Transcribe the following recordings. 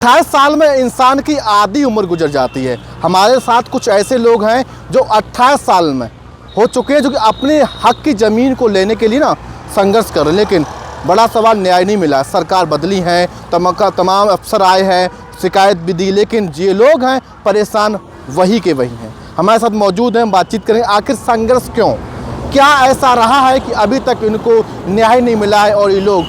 28 साल में इंसान की आधी उम्र गुजर जाती है। हमारे साथ कुछ ऐसे लोग हैं जो 28 साल में हो चुके हैं, जो कि अपने हक की ज़मीन को लेने के लिए ना संघर्ष कर रहे हैं, लेकिन बड़ा सवाल न्याय नहीं मिला। सरकार बदली है, तमाम अफसर आए हैं, शिकायत भी दी, लेकिन ये लोग हैं परेशान वही के वही हैं। हमारे साथ मौजूद हैं, बातचीत करेंगे आखिर संघर्ष क्यों, क्या ऐसा रहा है कि अभी तक इनको न्याय नहीं मिला है और ये लोग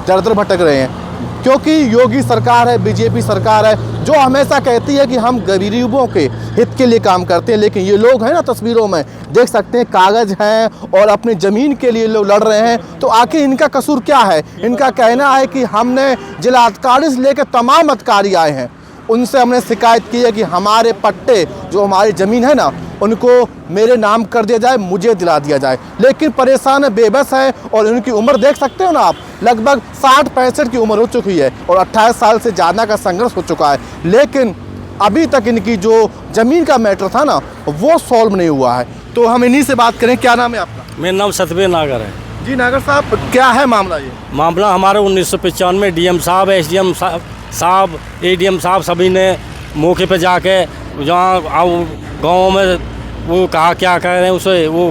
दर दर भटक रहे हैं। क्योंकि योगी सरकार है, बीजेपी सरकार है, जो हमेशा कहती है कि हम गरीबों के हित के लिए काम करते हैं, लेकिन ये लोग हैं ना, तस्वीरों में देख सकते हैं, कागज़ हैं और अपनी ज़मीन के लिए लोग लड़ रहे हैं। तो आखिर इनका कसूर क्या है? इनका कहना है कि हमने जिला अधिकारी से लेकर तमाम अधिकारी आए हैं, उनसे हमने शिकायत की है कि हमारे पट्टे जो हमारी ज़मीन है ना, उनको मेरे नाम कर दिया जाए, मुझे दिला दिया जाए। लेकिन परेशान है, बेबस है और उनकी उम्र देख सकते हो ना आप, लगभग 60-65 की उम्र हो चुकी है और 28 साल से ज़्यादा का संघर्ष हो चुका है, लेकिन अभी तक इनकी जो ज़मीन का मैटर था ना, वो सॉल्व नहीं हुआ है। तो हम इन्हीं से बात करें। क्या नाम है आपका? मेरा नाम सतबीर नागर है। जी नागर साहब, क्या है मामला? ये मामला हमारे 1995 में डीएम साहब, एसडीएम साहब, एडीएम साहब सभी ने मौके पे जाके जहाँ गाँव में वो कहा क्या कह रहे हैं उसे, वो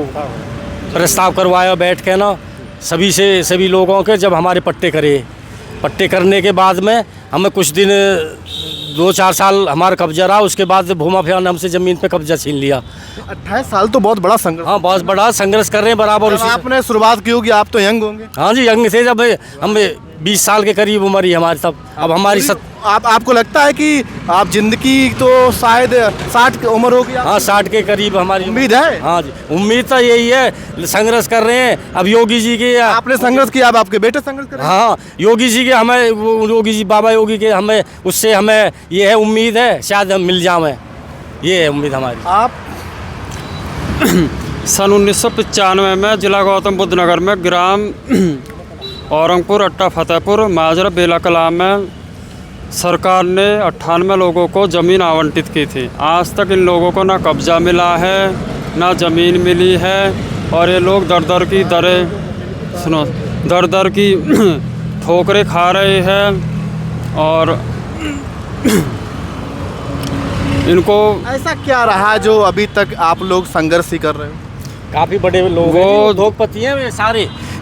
प्रस्ताव करवाया बैठ के ना सभी लोगों के। जब हमारे पट्टे करने के बाद में हमें कुछ दिन 2-4 साल हमारा कब्जा रहा, उसके बाद भूमा फिर ने हमसे ज़मीन पे कब्जा छीन लिया। 28 साल तो बहुत बड़ा संघर्ष। हाँ, बहुत बड़ा संघर्ष कर रहे हैं बराबर। आपने शुरुआत की होगी, आप तो यंग होंगे। हाँ जी, यंग थे, जब हम 20 साल के करीब उम्र ही हमारी तब। अब हमारी आपको लगता है कि आप जिंदगी तो शायद 60 की उम्र होगी? हाँ, 60 के करीब हमारी उम्मीद है। हाँ जी, उम्मीद तो यही है, संघर्ष कर रहे हैं। अब योगी जी के आपने संघर्ष किया, अब आपके बेटे संघर्ष कर रहे हैं। हाँ, योगी जी के हमें, योगी जी बाबा योगी के हमें, उससे हमें ये है उम्मीद है, शायद हम मिल जाएं, ये है उम्मीद हमारी। आप सन 1995 में जिला गौतम बुद्ध नगर में ग्राम औरंगपुर, अट्टा फतेहपुर, माजरा, बेला कला में सरकार ने 98 लोगों को ज़मीन आवंटित की थी। आज तक इन लोगों को ना कब्ज़ा मिला है, ना ज़मीन मिली है, और ये लोग दर दर की ठोकरें खा रहे हैं। और इनको ऐसा क्या रहा जो अभी तक आप लोग संघर्ष ही कर रहे हो? काफ़ी बड़े लोग हैं, उद्योगपति हैं, वे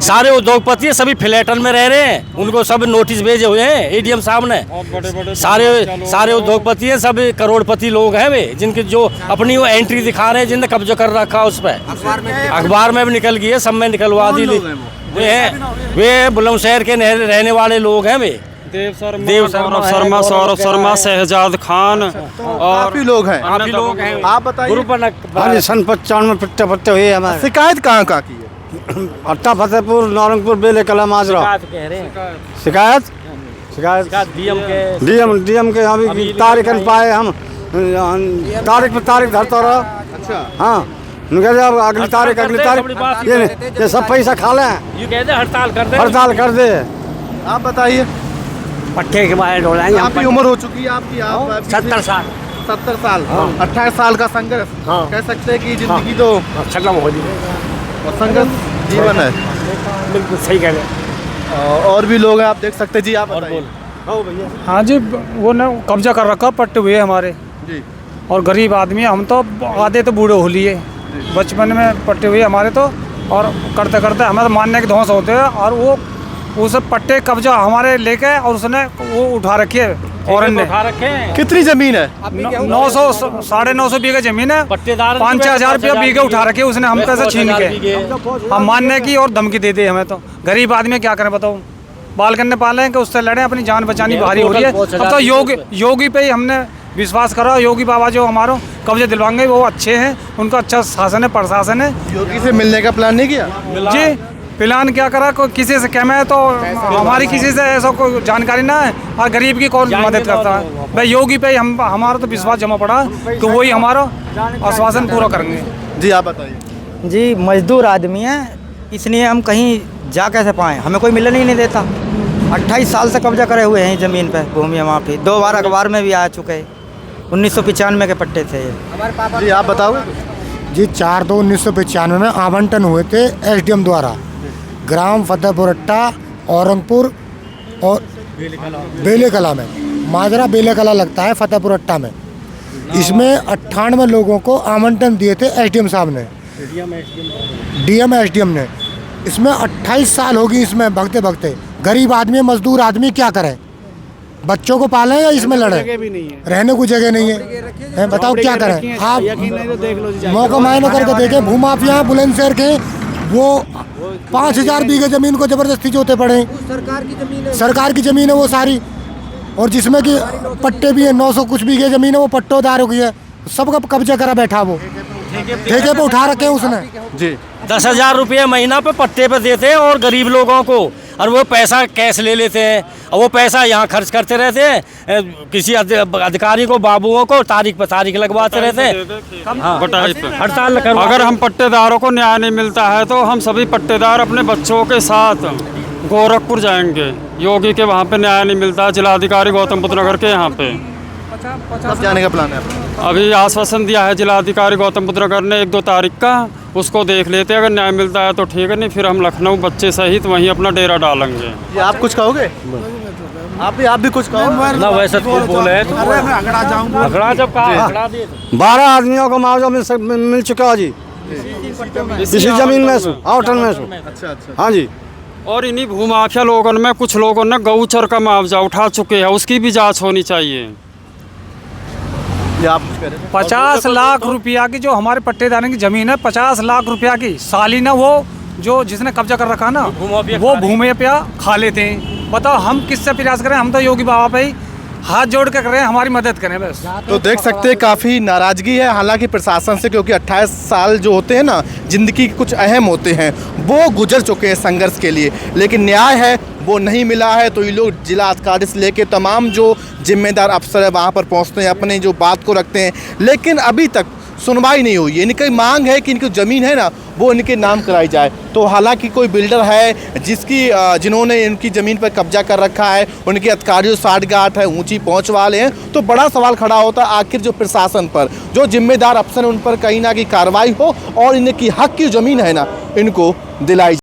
सारे उद्योगपति हैं, सभी फ्लैटन में रह रहे हैं, उनको सब नोटिस भेजे हुए हैं एडीएम साहब ने। बड़े सारे उद्योगपति हैं, सब करोड़पति लोग हैं वे, जिनकी जो अपनी वो एंट्री दिखा रहे हैं, जिनने कब्जा कर रखा उस पर। अखबार में भी निकल गई है, सब में निकलवा दी। वे बुलंदशहर के रहने वाले लोग हैं वे। देव शर्मा, सौरभ शर्मा, शहजाद खान और काफी लोग हैं। आप बताइए। सन 95 में पट्टे हुए हमारे। शिकायत कहाँ की है? अट्टा फतेहपुर, नारंगपुर, बेले कला, माजरा। शिकायत डीएम के अभी तारीख नहीं पाए हम, तारीख पे तारीख धरता रहा। अच्छा। हाँ, अगली तारीख ये सब पैसा खा लें, हड़ताल कर दे। आप बताइए। पट्टे के बारे में आपकी उम्र हो चुकी है आपकी? 70 साल। 70 साल। 28 साल का संघर्ष। कह सकते हैं कि जिंदगी तो खत्म हो गई और संघर्ष जीवन है। बिल्कुल सही कह रहे हैं। और भी लोग हैं, आप देख सकते हैं। जी आप बताइए। हाँ जी, वो ने कब्जा कर रखा, पट्टे हुए हमारे जी। और गरीब आदमी, हम तो आधे तो बूढ़े हो लिए, बचपन में पट्टे हुए हमारे तो, और करते करते हमें तो मानने के धौंस होते हैं। और वो उस पट्टे कब्जा हमारे लेके और उसने वो उठा रखी है, और कितनी जमीन है? 900 950 बीघे जमीन है, 5-6 हज़ार रुपया बीघे उठा रखे उसने हम पैसे छीन के। हम मानने की और धमकी दे दी हमें। तो गरीब आदमी क्या करें बताओ, बाल करने पाले हैं कि उससे लड़े, अपनी जान बचानी भारी हो रही है। अब तो योगी पे ही हमने विश्वास करा। योगी बाबा जो हमारा कब्जे दिलवाएंगे, वो अच्छे हैं, उनका अच्छा शासन है, प्रशासन है। योगी से मिलने का प्लान नहीं किया? जी, प्लान क्या करा, कोई किसी से कह में तो हमारी किसी से ऐसा कोई जानकारी ना है, और गरीब की कौन मदद करता है भाई? योगी पे हमारा तो विश्वास जमा पड़ा कि वही हमारा आश्वासन पूरा करेंगे। जी आप बताइए। जी, मजदूर आदमी है, इसलिए हम कहीं जा कैसे पाएँ, हमें कोई मिलने ही नहीं देता। 28 साल से कब्जा करे हुए हैं ज़मीन पे, भूमि वहाँ पे 2 बार अखबार में भी आ चुके हैं। 1995 के पट्टे थे ये। जी आप बताओगे। जी 4/2/1995 में आवंटन हुए थे एसडीएम द्वारा, ग्राम फतेहपुर, अट्टा, औरंगपुर और बेले कला में। माजरा बेला कला लगता है फतेहपुर अट्टा में। इसमें 98 लोगों को आवंटन दिए थे एसडीएम साहब ने, डीएम एसडीएम ने। इसमें 28 साल होगी इसमें भगते भगते। गरीब आदमी मजदूर आदमी क्या करे, बच्चों को पालें या इसमें लड़े, रहने को जगह नहीं है, बताओ क्या करें। आप मौका मायने करके देखें, भूमाफिया बुलंदशहर के वो 5000 बीघे जमीन को जबरदस्ती जोते पड़े। सरकार की जमीन है वो सारी, और जिसमें कि पट्टे भी है, 900 कुछ बीघे जमीन है वो पट्टोदार हो गई है, सबका कब्जा करा बैठा, वो ठेके पे उठा रखे हैं उसने जी। 10,000 रुपये महीना पे पट्टे पे देते हैं और गरीब लोगों को, और वो पैसा कैश ले लेते हैं और वो पैसा यहाँ खर्च करते रहते हैं। किसी अधिकारी को, बाबुओं को तारीख पर तारीख लगवाते रहते हैं। हाँ, हड़ताल अगर हम पट्टेदारों को न्याय नहीं मिलता है तो हम सभी पट्टेदार अपने बच्चों के साथ गोरखपुर जाएंगे। योगी के वहाँ पे न्याय नहीं मिलता, जिलाधिकारी गौतम बुद्ध नगर के यहाँ पे। कब जाने का प्लान है आपका? अभी आश्वासन दिया है जिलाधिकारी गौतम बुद्ध नगर ने 1-2 तारीख का, उसको देख लेते, अगर न्याय मिलता है तो ठीक है, नहीं फिर हम लखनऊ बच्चे सहित वहीं अपना डेरा डालेंगे। ये आप कुछ कहोगे? आप भी कुछ कहो ना। वैसे तो बोले तो अगड़ा जब कहा अगड़ा दिए 12 आदमियों को मुआवजा मिल चुका है जी, इसी जमीन में से, आवटन में से। अच्छा। हाँ जी। और इन्हीं भूमाफिया लोगों में कुछ लोगों ने गौचर का मुआवजा उठा चुके हैं, उसकी भी जांच होनी चाहिए। ये आप कुछ कह रहे थे? 50 लाख रुपया की जो हमारे पट्टेदारों की जमीन है, 50 लाख रुपया की सालीना, वो जो जिसने कब्जा कर रखा ना, वो भूमाफिया खा लेते हैं। बताओ हम किससे प्रयास करें? हम तो योगी बाबा पे ही हाथ जोड़ के करें, हमारी मदद करें बस। तो देख सकते हैं काफ़ी नाराज़गी है हालांकि प्रशासन से, क्योंकि 28 साल जो होते हैं ना, ज़िंदगी के कुछ अहम होते हैं, वो गुजर चुके हैं संघर्ष के लिए, लेकिन न्याय है वो नहीं मिला है। तो ये लोग जिला अधिकारी से लेके तमाम जो जिम्मेदार अफसर है वहाँ पर पहुँचते हैं, अपने जो बात को रखते हैं, लेकिन अभी तक सुनवाई नहीं हुई है। इनकी मांग है कि इनकी ज़मीन है ना वो इनके नाम कराई जाए। तो हालांकि कोई बिल्डर है जिन्होंने इनकी ज़मीन पर कब्जा कर रखा है, उनके अधिकारियों साठगांठ है, ऊंची पहुंच वाले हैं, तो बड़ा सवाल खड़ा होता है आखिर जो प्रशासन पर, जो जिम्मेदार अफसर हैं उन पर कहीं ना कहीं कार्रवाई हो और इनकी हक की ज़मीन है ना इनको दिलाई